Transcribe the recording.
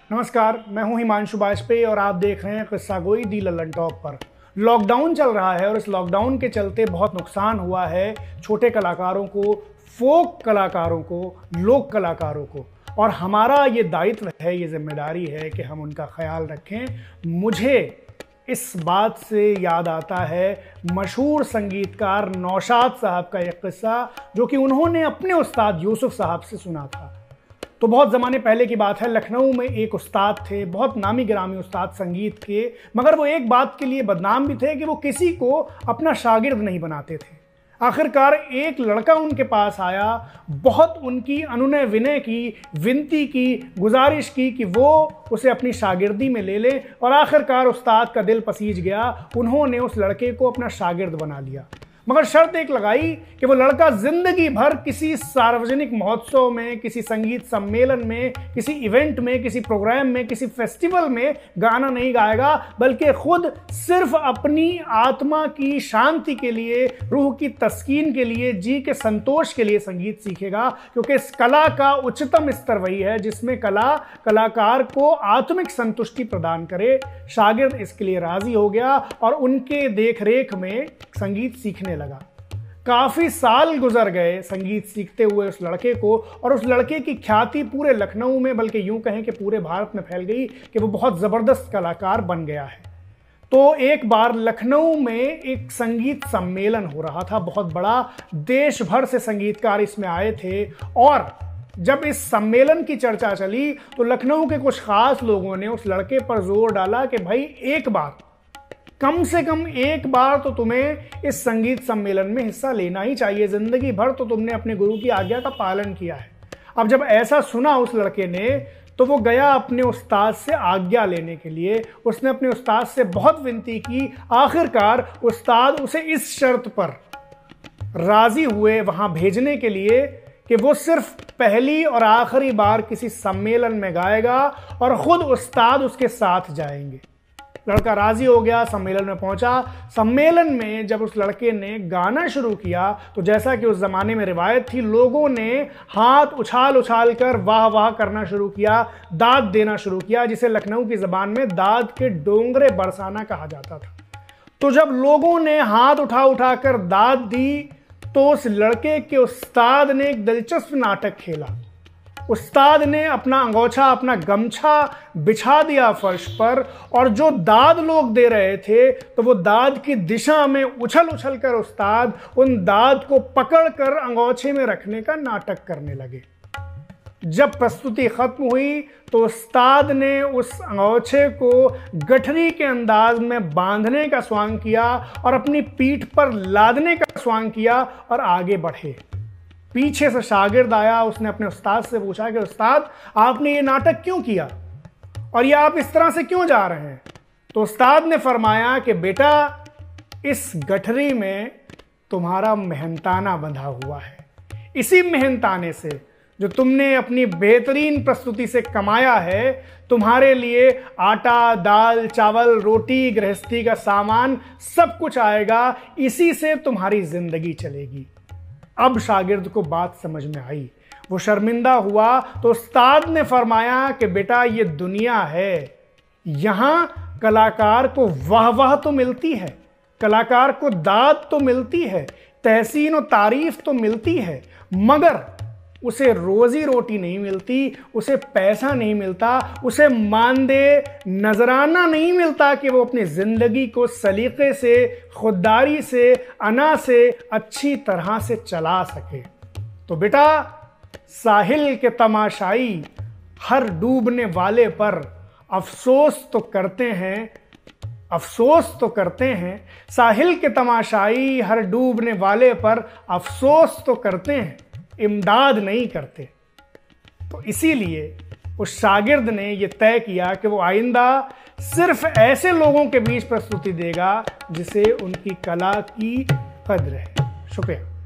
नमस्कार, मैं हूं हिमांशु बाजपेयी और आप देख रहे हैं किस्सा गोई दी लल्लन टॉप पर। लॉकडाउन चल रहा है और इस लॉकडाउन के चलते बहुत नुकसान हुआ है छोटे कलाकारों को, फोक कलाकारों को, लोक कलाकारों को, और हमारा ये दायित्व है, ये जिम्मेदारी है कि हम उनका ख्याल रखें। मुझे इस बात से याद आता है मशहूर संगीतकार नौशाद साहब का एक किस्सा जो कि उन्होंने अपने उस्ताद यूसुफ साहब से सुना था। तो बहुत ज़माने पहले की बात है, लखनऊ में एक उस्ताद थे, बहुत नामी गिरामी उस्ताद संगीत के, मगर वो एक बात के लिए बदनाम भी थे कि वो किसी को अपना शागिर्द नहीं बनाते थे। आखिरकार एक लड़का उनके पास आया, बहुत उनकी अनुनय विनय की, विनती की, गुजारिश की कि वो उसे अपनी शागिर्दी में ले ले, और आखिरकार उस्ताद का दिल पसीज गया। उन्होंने उस लड़के को अपना शागिर्द बना लिया, मगर शर्त एक लगाई कि वो लड़का जिंदगी भर किसी सार्वजनिक महोत्सव में, किसी संगीत सम्मेलन में, किसी इवेंट में, किसी प्रोग्राम में, किसी फेस्टिवल में गाना नहीं गाएगा, बल्कि खुद सिर्फ अपनी आत्मा की शांति के लिए, रूह की तस्कीन के लिए, जी के संतोष के लिए संगीत सीखेगा। क्योंकि इस कला का उच्चतम स्तर वही है जिसमें कला कलाकार को आत्मिक संतुष्टि प्रदान करे। शागिर्द इसके लिए राजी हो गया और उनके देख रेख में संगीत सीखने लगा। काफी साल गुजर गए संगीत सीखते हुए उस लड़के को, और उस लड़के की ख्याति पूरे लखनऊ में, बल्कि यूं कहें कि पूरे भारत में फैल गई कि वो बहुत जबरदस्त कलाकार बन गया है। तो एक बार लखनऊ में एक संगीत सम्मेलन हो रहा था, बहुत बड़ा, देश भर से संगीतकार इसमें आए थे। और जब इस सम्मेलन की चर्चा चली तो लखनऊ के कुछ खास लोगों ने उस लड़के पर जोर डाला कि भाई एक बार, कम से कम एक बार तो तुम्हें इस संगीत सम्मेलन में हिस्सा लेना ही चाहिए। जिंदगी भर तो तुमने अपने गुरु की आज्ञा का पालन किया है। अब जब ऐसा सुना उस लड़के ने तो वो गया अपने उस्ताद से आज्ञा लेने के लिए। उसने अपने उस्ताद से बहुत विनती की। आखिरकार उस्ताद उसे इस शर्त पर राजी हुए वहां भेजने के लिए कि वो सिर्फ पहली और आखिरी बार किसी सम्मेलन में गाएगा और खुद उस्ताद उसके साथ जाएंगे। लड़का राजी हो गया, सम्मेलन में पहुंचा। सम्मेलन में जब उस लड़के ने गाना शुरू किया तो जैसा कि उस जमाने में रिवायत थी, लोगों ने हाथ उछाल उछाल कर वाह वाह करना शुरू किया, दाद देना शुरू किया, जिसे लखनऊ की जबान में दाद के डोंगरे बरसाना कहा जाता था। तो जब लोगों ने हाथ उठा उठा कर दाद दी तो उस लड़के के उस्ताद ने एक दिलचस्प नाटक खेला। उस्ताद ने अपना अंगोछा, अपना गमछा बिछा दिया फर्श पर, और जो दाद लोग दे रहे थे तो वो दाद की दिशा में उछल उछल कर उस्ताद उन दाद को पकड़ कर अंगोछे में रखने का नाटक करने लगे। जब प्रस्तुति खत्म हुई तो उस्ताद ने उस अंगोछे को गठरी के अंदाज में बांधने का स्वांग किया और अपनी पीठ पर लादने का स्वांग किया और आगे बढ़े। पीछे से शागिर्द आया, उसने अपने उस्ताद से पूछा कि उस्ताद, आपने ये नाटक क्यों किया और ये आप इस तरह से क्यों जा रहे हैं? तो उस्ताद ने फरमाया कि बेटा, इस गठरी में तुम्हारा मेहनताना बंधा हुआ है। इसी मेहनताने से जो तुमने अपनी बेहतरीन प्रस्तुति से कमाया है, तुम्हारे लिए आटा, दाल, चावल, रोटी, गृहस्थी का सामान सब कुछ आएगा। इसी से तुम्हारी जिंदगी चलेगी। अब शागिर्द को बात समझ में आई, वो शर्मिंदा हुआ। तो उस्ताद ने फरमाया कि बेटा, ये दुनिया है, यहाँ कलाकार को वाह वाह तो मिलती है, कलाकार को दाद तो मिलती है, तहसीन और तारीफ तो मिलती है, मगर उसे रोजी रोटी नहीं मिलती, उसे पैसा नहीं मिलता, उसे मानदे नजराना नहीं मिलता कि वो अपनी जिंदगी को सलीके से, खुददारी से, अना से अच्छी तरह से चला सके। तो बेटा, साहिल के तमाशाई हर डूबने वाले पर अफसोस तो करते हैं, अफसोस तो करते हैं। साहिल के तमाशाई हर डूबने वाले पर अफसोस तो करते हैं, इमदाद नहीं करते। तो इसीलिए उस शागिर्द ने यह तय किया कि वो आइंदा सिर्फ ऐसे लोगों के बीच प्रस्तुति देगा जिसे उनकी कला की कद्र है। शुक्रिया।